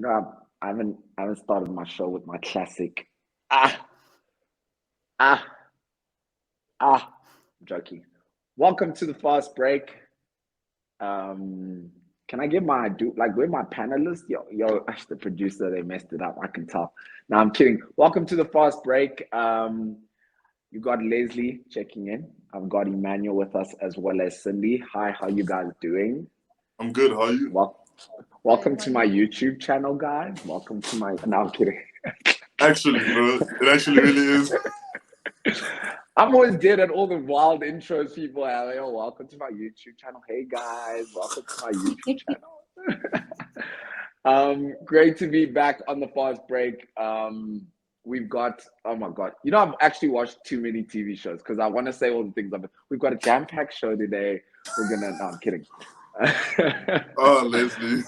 I haven't started my show with my classic. Ah, ah, I'm joking. Welcome to the fast break. Can I get where my panelist? Actually, the producer, they messed it up. I can tell. No, I'm kidding. Welcome to the fast break. You got Leslie checking in. I've got Emmanuel with us as well as Cindy. Hi, how you guys doing? I'm good. How are you? Welcome to my YouTube channel, guys. Welcome to my. No, I'm kidding. Actually, bro, it actually really is. I'm always dead at all the wild intros people have. Like, oh, welcome to my YouTube channel. Hey guys, welcome to my YouTube channel. Great to be back on the fast break. We've got, oh my God, I've actually watched too many TV shows because I want to say all the things of it. We've got a jam-packed show today. No, I'm kidding. Oh, Leslie.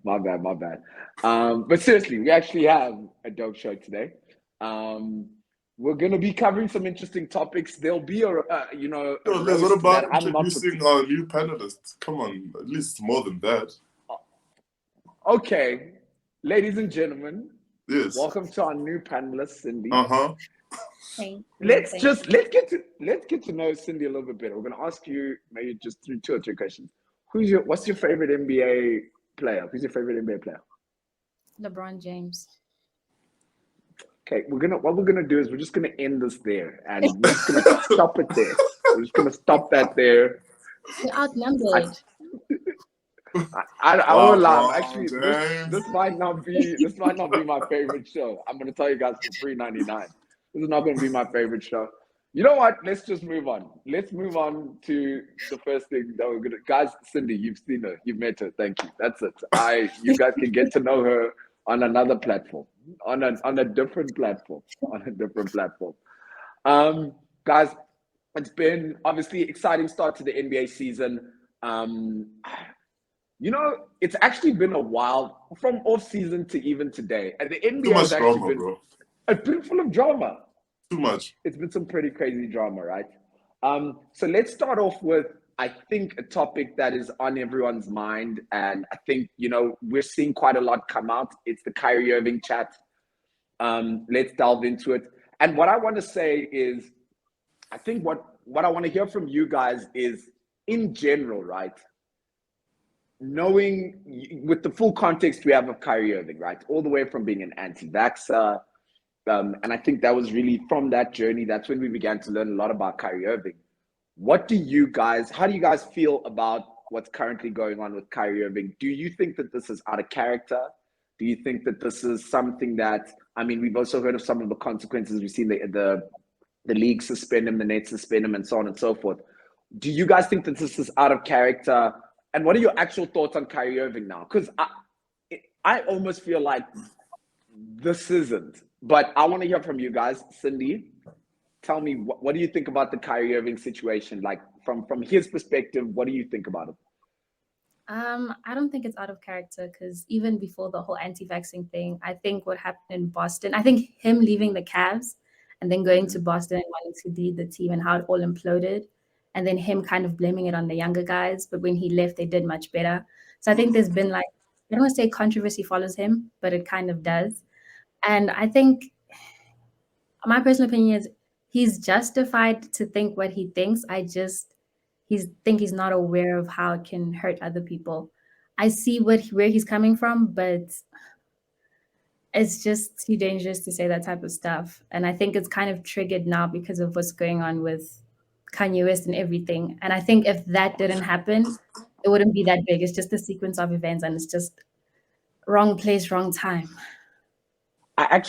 My bad. But seriously, we actually have a dope show today. We're going to be covering some interesting topics. There'll be what about introducing our new panelists? Come on, at least more than that. Okay, ladies and gentlemen. Yes. Welcome to our new panelist, Cindy. Let's get to know Cindy a little bit better. We're going to ask you maybe just two or three questions. What's your favorite NBA player? Who's your favorite NBA player? LeBron James. Okay, what we're gonna do is we're just gonna end this there, and we're just gonna stop it there. We're just gonna stop that there. You're outnumbered. I won't lie. Actually, this might not be my favorite show. I'm gonna tell you guys for $3.99. This is not gonna be my favorite show. You know what? Let's just move on. Let's move on to the first thing that we're gonna. Guys, Cindy, you've seen her, you've met her. Thank you. That's it. You guys can get to know her on another platform, on a different platform. Guys, it's been obviously exciting start to the NBA season. It's actually been a while from off season to even today, and the NBA has actually been full of drama. Too much. It's been some pretty crazy drama, right? So let's start off with, I think, a topic that is on everyone's mind. And I think, we're seeing quite a lot come out. It's the Kyrie Irving chat. Let's delve into it. And what I want to say is, I think what I want to hear from you guys is, in general, right? Knowing with the full context we have of Kyrie Irving, right? All the way from being an anti-vaxxer. And I think that was really from that journey, that's when we began to learn a lot about Kyrie Irving. How do you guys feel about what's currently going on with Kyrie Irving? Do you think that this is out of character? Do you think that this is something that, we've also heard of some of the consequences. We've seen the league suspend him, the Nets suspend him, and so on and so forth. Do you guys think that this is out of character? And what are your actual thoughts on Kyrie Irving now? Because I almost feel like this isn't. But I want to hear from you guys. Cindy, tell me, what do you think about the Kyrie Irving situation? Like, from his perspective, what do you think about it? I don't think it's out of character, because even before the whole anti-vaxxing thing, I think what happened in Boston, I think him leaving the Cavs and then going to Boston and wanting to lead the team and how it all imploded, and then him kind of blaming it on the younger guys. But when he left, they did much better. So I think there's been, I don't want to say controversy follows him, but it kind of does. And I think my personal opinion is he's justified to think what he thinks. He's not aware of how it can hurt other people. I see where he's coming from, but it's just too dangerous to say that type of stuff. And I think it's kind of triggered now because of what's going on with Kanye West and everything. And I think if that didn't happen, it wouldn't be that big. It's just a sequence of events, and it's just wrong place, wrong time. I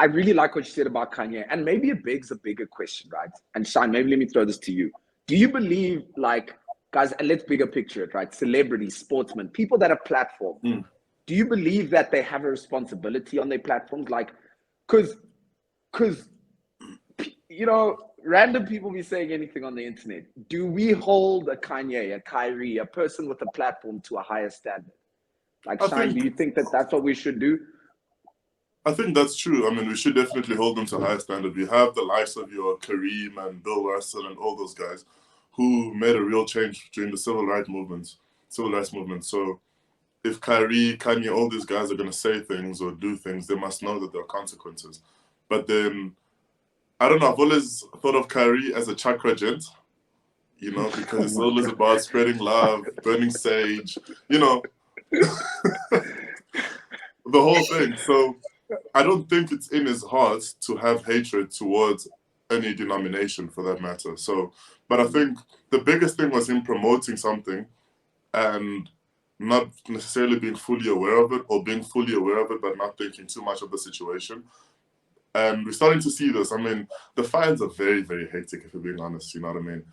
really like what you said about Kanye, and maybe it begs a bigger question, right? And Shine, maybe let me throw this to you. Do you believe, guys, and let's bigger picture it, right? Celebrities, sportsmen, people that have platforms. Do you believe that they have a responsibility on their platforms? Because random people be saying anything on the internet. Do we hold a Kanye, a Kyrie, a person with a platform to a higher standard? Shine, do you think that that's what we should do? I think that's true. We should definitely hold them to a higher standard. We have the likes of your Kareem and Bill Russell and all those guys who made a real change during the civil rights movement. So if Kyrie, Kanye, all these guys are going to say things or do things, they must know that there are consequences. But then, I don't know, I've always thought of Kyrie as a chakra gent, you know, because it's always about spreading love, burning sage, you know, the whole thing. So I don't think it's in his heart to have hatred towards any denomination for that matter. So, but I think the biggest thing was him promoting something and not necessarily being fully aware of it, or being fully aware of it but not thinking too much of the situation. And we're starting to see this. I mean, the fines are very, very hectic, if you're being honest, you know what I mean?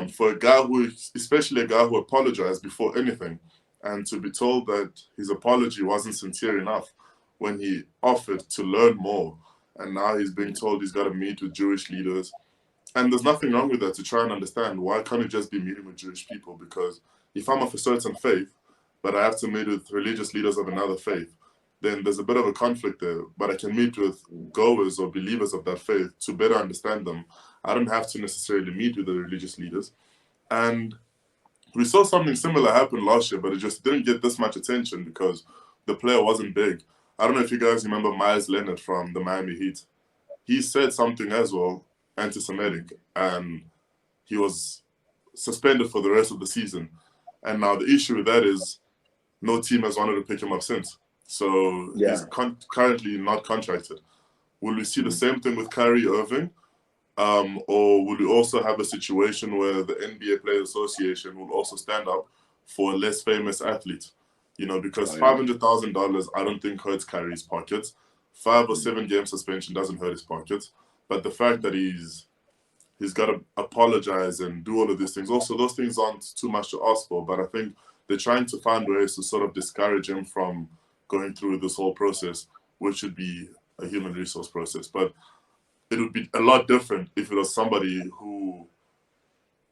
For a guy who, especially a guy who apologized before anything, and to be told that his apology wasn't sincere enough when he offered to learn more, and now he's being told he's got to meet with Jewish leaders. And there's nothing wrong with that, to try and understand why can't it just be meeting with Jewish people? Because if I'm of a certain faith, but I have to meet with religious leaders of another faith, then there's a bit of a conflict there. But I can meet with goers or believers of that faith to better understand them. I don't have to necessarily meet with the religious leaders. And we saw something similar happen last year, but it just didn't get this much attention because the player wasn't big. I don't know if you guys remember Myers Leonard from the Miami Heat. He said something as well, anti-Semitic, and he was suspended for the rest of the season. And now the issue with that is no team has wanted to pick him up since. So he's currently not contracted. Will we see the same thing with Kyrie Irving? Or will we also have a situation where the NBA Players Association will also stand up for a less famous athlete? You know, because $500,000 I don't think hurts Kyrie's pockets. 5 or 7 game suspension doesn't hurt his pockets. But the fact that he's got to apologize and do all of these things, also those things aren't too much to ask for, but I think they're trying to find ways to sort of discourage him from going through this whole process, which should be a human resource process. But it would be a lot different if it was somebody who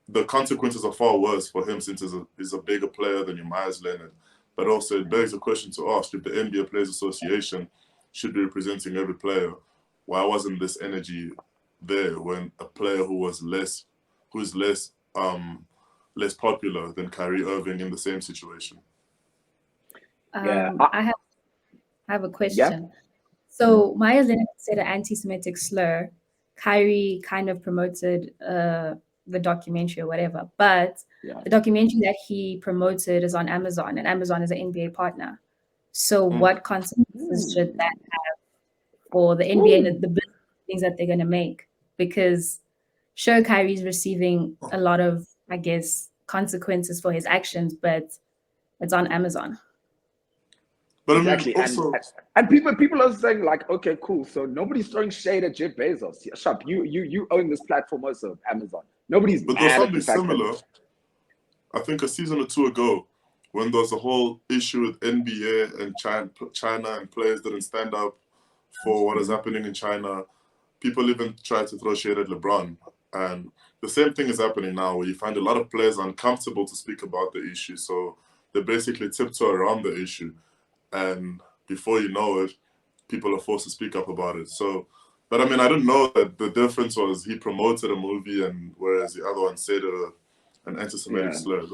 the consequences are far worse for him, since he's a bigger player than your Myers Leonard. But also it begs a question to ask, if the NBA Players Association should be representing every player, why wasn't this energy there when a player who's less popular than Kyrie Irving in the same situation? I have a question. So Myers Leonard said an anti-Semitic slur. Kyrie kind of promoted the documentary or whatever, but the documentary that he promoted is on Amazon, and Amazon is an NBA partner. So what consequences should that have for the NBA and the business things that they're going to make? Because sure, Kyrie's receiving a lot of, I guess, consequences for his actions, but it's on Amazon. But exactly. I mean, also, and people are saying like, okay, cool. So nobody's throwing shade at Jeff Bezos. Yeah, shut up. You own this platform also, Amazon. Nobody's but mad there's at something the fact similar. that, I think a season or 2 ago, when there was a whole issue with NBA and China and players didn't stand up for what is happening in China. People even try to throw shade at LeBron. And the same thing is happening now, where you find a lot of players uncomfortable to speak about the issue. So they basically tiptoe around the issue. And before you know it, people are forced to speak up about it. So, but I mean, I didn't know that the difference was he promoted a movie, and whereas the other one said an anti-Semitic slur.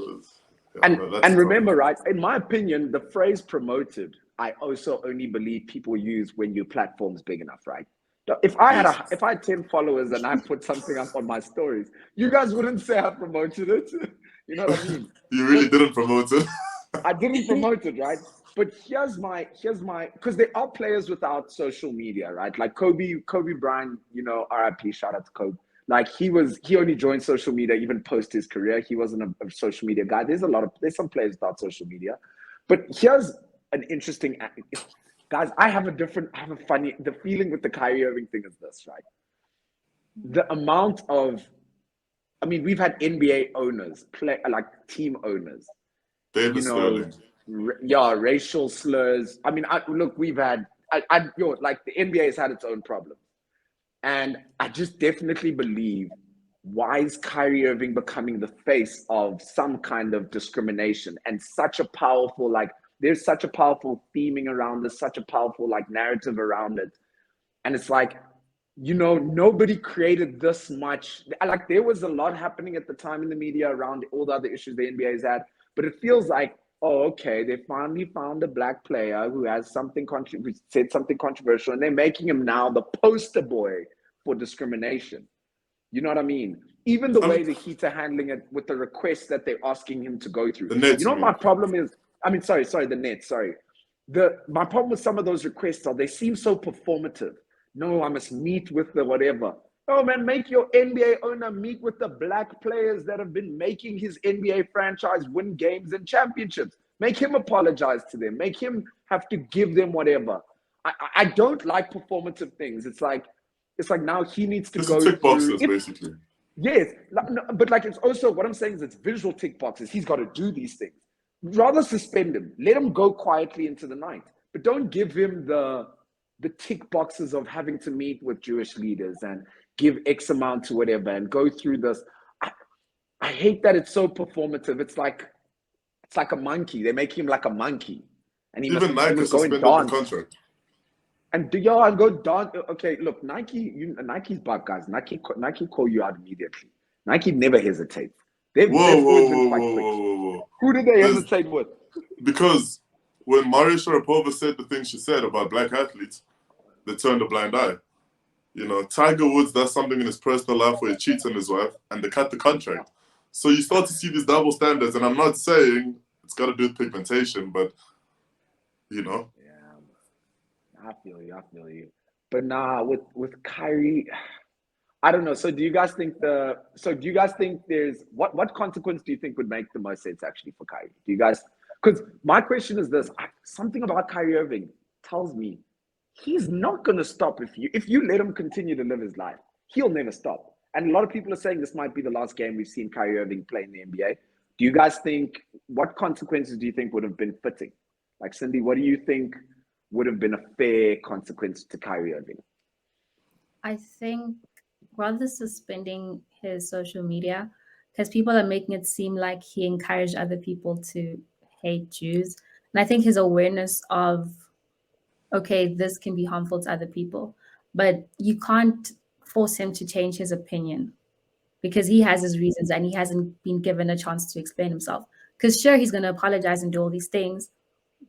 And remember, right, in my opinion, the phrase promoted, I also only believe people use when your platform's big enough, right? If I had 10 followers and I put something up on my stories, you guys wouldn't say I promoted it. You know what I mean? You really didn't promote it. I didn't promote it, right? But here's my, because there are players without social media, right? Like Kobe Bryant, you know, RIP, shout out to Kobe. Like he only joined social media even post his career. He wasn't a social media guy. There's some players without social media. But here's an interesting, guys, the feeling with the Kyrie Irving thing is this, right? The amount of, I mean, we've had NBA owners, team owners, David Sterling. Racial slurs. I mean, we've had, like the NBA has had its own problems. And I just definitely believe, why is Kyrie Irving becoming the face of some kind of discrimination and such a powerful, there's such a powerful theming around this, such a powerful narrative around it. And it's like, you know, nobody created this much. There was a lot happening at the time in the media around all the other issues the NBA has had, but it feels like oh, okay, they finally found a black player who has something who said something controversial, and they're making him now the poster boy for discrimination. You know what I mean? Even the I way mean, the Heat are handling it with the requests that they're asking him to go through. the Nets, You you know what my mean? problem is? I mean, sorry, the Nets, sorry. My problem with some of those requests are they seem so performative. No, I must meet with the whatever. Oh man, make your NBA owner meet with the black players that have been making his NBA franchise win games and championships. Make him apologize to them. Make him have to give them whatever. I don't like performative things. It's like now he needs to Just to go tick through. boxes, basically. Yes, no, but like it's also what I'm saying is it's visual tick boxes. He's got to do these things. Rather suspend him, let him go quietly into the night, but don't give him the tick boxes of having to meet with Jewish leaders and give X amount to whatever and go through this. I hate that it's so performative. It's like a monkey. They make him like a monkey, and he Even must Nike go and suspended the dance. contract. And do y'all go down? Okay, look, Nike's back, guys. Nike call you out immediately. Nike never hesitates. Their Whoa, whoa, forwards been whoa, quite whoa, quick. whoa, whoa, whoa. Who did they There's, hesitate with? because when Maria Sharapova said the things she said about black athletes, they turned a blind eye. You know, Tiger Woods does something in his personal life where he cheats on his wife and they cut the contract. So you start to see these double standards, and I'm not saying it's got to do with pigmentation, but, you know. Yeah, I feel you. But nah, with Kyrie, I don't know. So do you guys think there's what consequence do you think would make the most sense actually for Kyrie? Do you guys? Because my question is this: something about Kyrie Irving tells me he's not going to stop if you let him continue to live his life. He'll never stop. And a lot of people are saying this might be the last game we've seen Kyrie Irving play in the NBA. Do you guys think what consequences do you think would have been fitting? Like Cindy, what do you think would have been a fair consequence to Kyrie Irving? I think rather suspending his social media, because people are making it seem like he encouraged other people to hate Jews. And I think his awareness of, okay, this can be harmful to other people, but you can't force him to change his opinion because he has his reasons and he hasn't been given a chance to explain himself. Because sure, he's going to apologize and do all these things,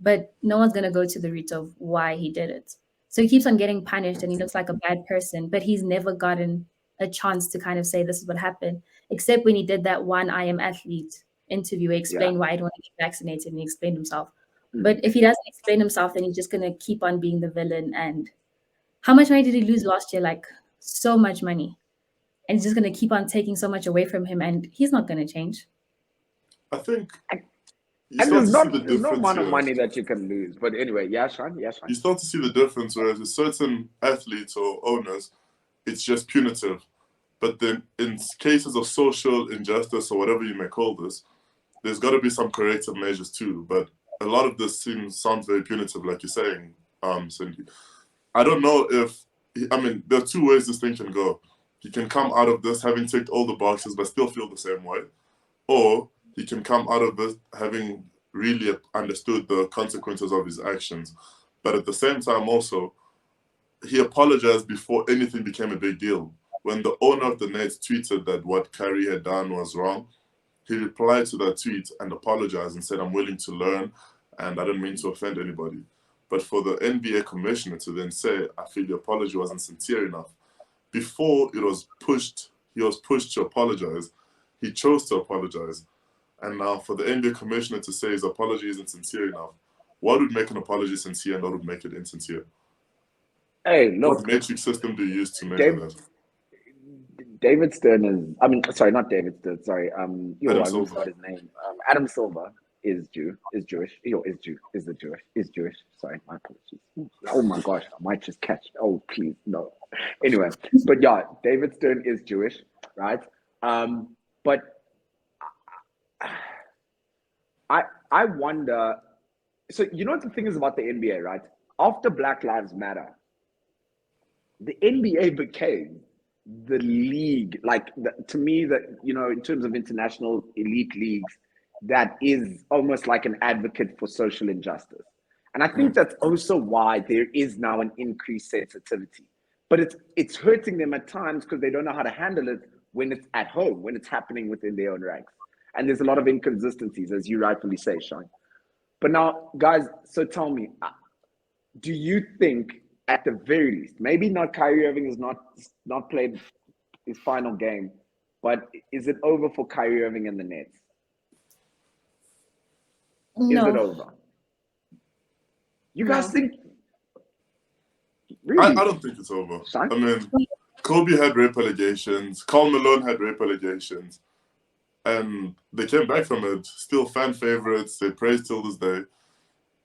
but no one's going to go to the root of why he did it. So he keeps on getting punished and he looks like a bad person, but he's never gotten a chance to kind of say this is what happened, except when he did that one I Am Athlete interview, he Yeah. explained why he didn't want to get vaccinated and he explained himself. Mm. But if he doesn't explain himself, then he's just going to keep on being the villain. And how much money did he lose last year? Like so much money. And he's just going to keep on taking so much away from him and he's not going to change. I think you And start there's to see not the there's no difference amount of here. money that you can lose. But anyway, yeah, Sean. You start to see the difference, whereas with certain athletes or owners, it's just punitive. But then in cases of social injustice or whatever you may call this, there's got to be some corrective measures too. But a lot of this sounds very punitive, like you're saying, Cindy. I don't know if, there are two ways this thing can go. He can come out of this having ticked all the boxes but still feel the same way. Or he can come out of this having really understood the consequences of his actions. But at the same time also, he apologized before anything became a big deal. When the owner of the Nets tweeted that what Kyrie had done was wrong, he replied to that tweet and apologized and said, I'm willing to learn and I didn't mean to offend anybody. But for the NBA commissioner to then say, I feel the apology wasn't sincere enough, before he was pushed to apologize, he chose to apologize. And now for the NBA commissioner to say his apology isn't sincere enough, what would make an apology sincere and what would make it insincere? Hey, look, what metric system do you use to measure that? David Stern is, sorry, not David Stern, sorry, I almost forgot his name. Adam Silver is Jewish, sorry, my apologies. Oh my gosh, I might just catch, oh please, no. Anyway, but yeah, David Stern is Jewish, right? But I wonder, so you know what the thing is about the NBA, right? After Black Lives Matter, the NBA became the league, to me, that, in terms of international elite leagues, that is almost like an advocate for social injustice. And I think that's also why there is now an increased sensitivity. But it's hurting them at times because they don't know how to handle it when it's at home, when it's happening within their own ranks. And there's a lot of inconsistencies, as you rightfully say, Shine. But now, guys, so tell me, do you think at the very least, maybe not Kyrie Irving is not played his final game, but is it over for Kyrie Irving and the Nets? Is it No, over? You guys no. think I really? don't think it's over. Shine? I mean, Kobe had rape allegations. Karl Malone had rape allegations. And they came back from it. Still fan favorites. They praise till this day.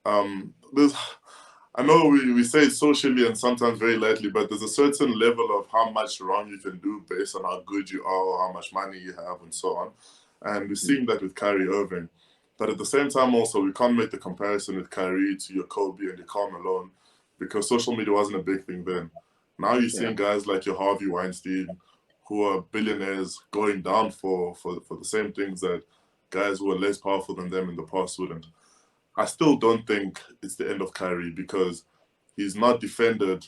I know we say it socially and sometimes very lightly, but there's a certain level of how much wrong you can do based on how good you are, or how much money you have, and so on. And we're seeing that with Kyrie Irving. But at the same time, also, we can't make the comparison with Kyrie to your Kobe and your Karl Malone, because social media wasn't a big thing then. Now you're seeing guys like your Harvey Weinstein, who are billionaires, going down for the same things that guys who are less powerful than them in the past wouldn't. I still don't think it's the end of Kyrie, because he's not defended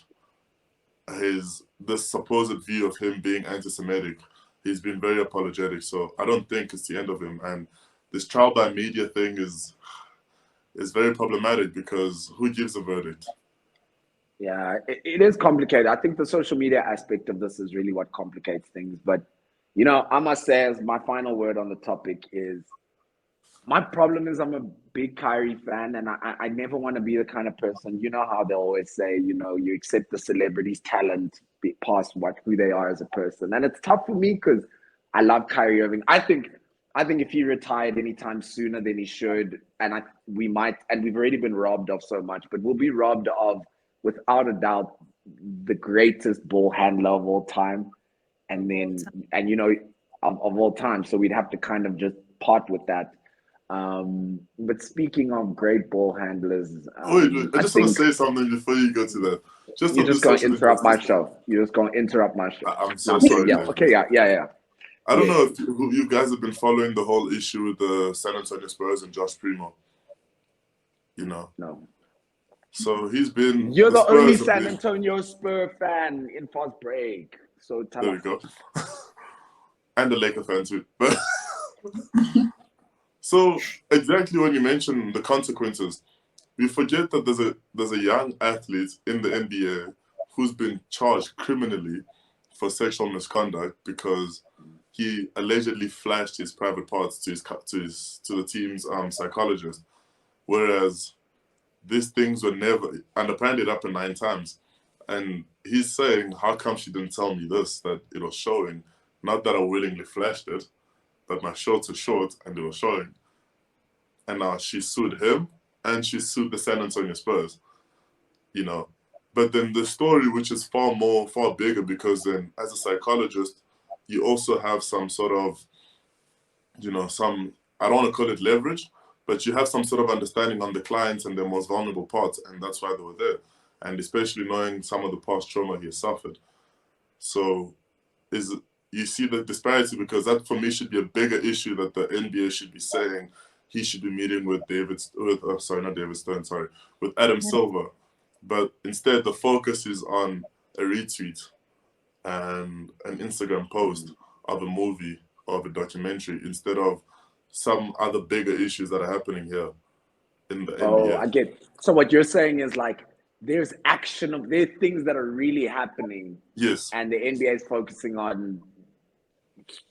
this supposed view of him being anti-Semitic. He's been very apologetic, so I don't think it's the end of him. And this trial by media thing is very problematic, because who gives a verdict? Yeah, it is complicated. I think the social media aspect of this is really what complicates things. But, I must say, as my final word on the topic is, my problem is I'm a big Kyrie fan, and I never want to be the kind of person, you know how they always say, you accept the celebrity's talent past who they are as a person. And it's tough for me because I love Kyrie Irving. I think if he retired anytime sooner than he should, and we've already been robbed of so much, but we'll be robbed of, without a doubt, the greatest ball handler of all time, of all time. So we'd have to kind of just part with that. But speaking of great ball handlers, Wait, I just want to say something before you go to that. You're just going to interrupt my show. I'm so sorry. Yeah. Okay. Yeah. I don't know if you guys have been following the whole issue with the San Antonio Spurs and Josh Primo. No. So he's been. You're the only San Antonio Spurs fan in fast break. So tell us. There we go. And the Laker fan too. But so exactly when you mention the consequences, we forget that there's a young athlete in the NBA who's been charged criminally for sexual misconduct because he allegedly flashed his private parts to the team's psychologist, whereas these things were never, and apparently it happened 9 times. And he's saying, how come she didn't tell me this, that it was showing? Not that I willingly flashed it, but my shorts are short and it was showing. And now she sued him and she sued the San Antonio Spurs, But then the story, which is far bigger, because then as a psychologist, you also have some sort of, I don't want to call it leverage, but you have some sort of understanding on the clients and their most vulnerable parts, and that's why they were there. And especially knowing some of the past trauma he has suffered. So you see the disparity, because that for me should be a bigger issue that the NBA should be saying he should be meeting with Adam Silver. But instead the focus is on a retweet and an Instagram post of a movie or of a documentary, instead of some other bigger issues that are happening here in the NBA. Oh, I get. So what you're saying is there's things that are really happening. Yes. And the NBA is focusing on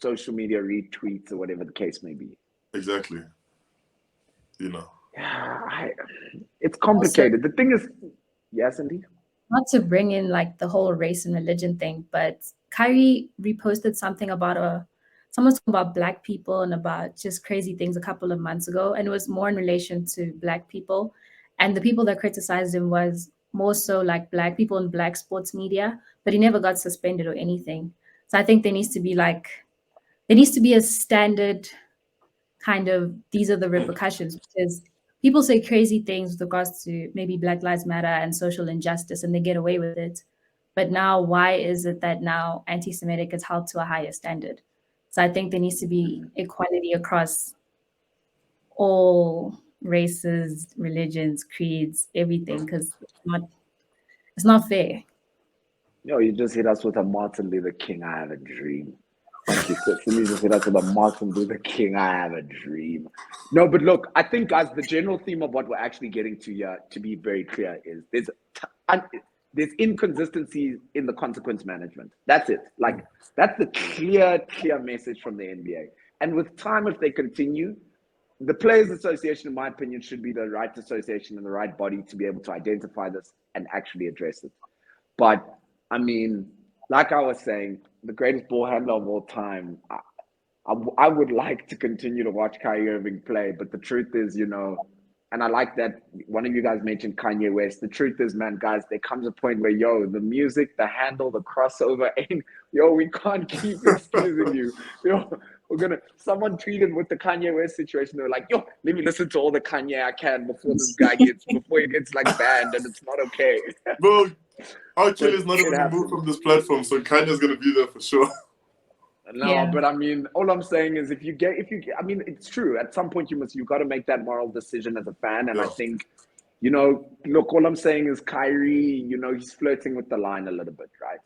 social media retweets or whatever the case may be. Exactly. Yeah, it's complicated. The thing is, yes, indeed. Not to bring in the whole race and religion thing, but Kyrie reposted something about someone talking about Black people and about just crazy things a couple of months ago, and it was more in relation to Black people, and the people that criticized him was more so Black people in Black sports media, but he never got suspended or anything. So I think there needs to be a standard kind of, these are the repercussions, because people say crazy things with regards to maybe Black Lives Matter and social injustice, and they get away with it. But now, why is it that now anti-Semitic is held to a higher standard? So I think there needs to be equality across all races, religions, creeds, everything, because it's not fair. You just hit us with a Martin Luther King, I have a dream. Okay, so Sindiswa said that's about Martin Luther King. I have a dream. No, but look, I think, guys, the general theme of what we're actually getting to here, to be very clear, is there's inconsistencies in the consequence management. That's it. Like, that's the clear message from the NBA. And with time, if they continue, the Players Association, in my opinion, should be the right association and the right body to be able to identify this and actually address it. But I mean, like I was saying, the greatest ball handler of all time. I would like to continue to watch Kyrie Irving play, but the truth is, and I like that one of you guys mentioned Kanye West. The truth is, man, guys, there comes a point where, the music, the handle, the crossover, we can't keep excusing you. Someone tweeted with the Kanye West situation. They were like, let me listen to all the Kanye I can before he gets like banned, and it's not okay. Bro, R. Kelly's not even happens. removed from this platform, so Kanye's gonna be there for sure. No, but I mean, all I'm saying is I mean, it's true. At some point, you've got to make that moral decision as a fan. And I think, look, all I'm saying is Kyrie, he's flirting with the line a little bit, right?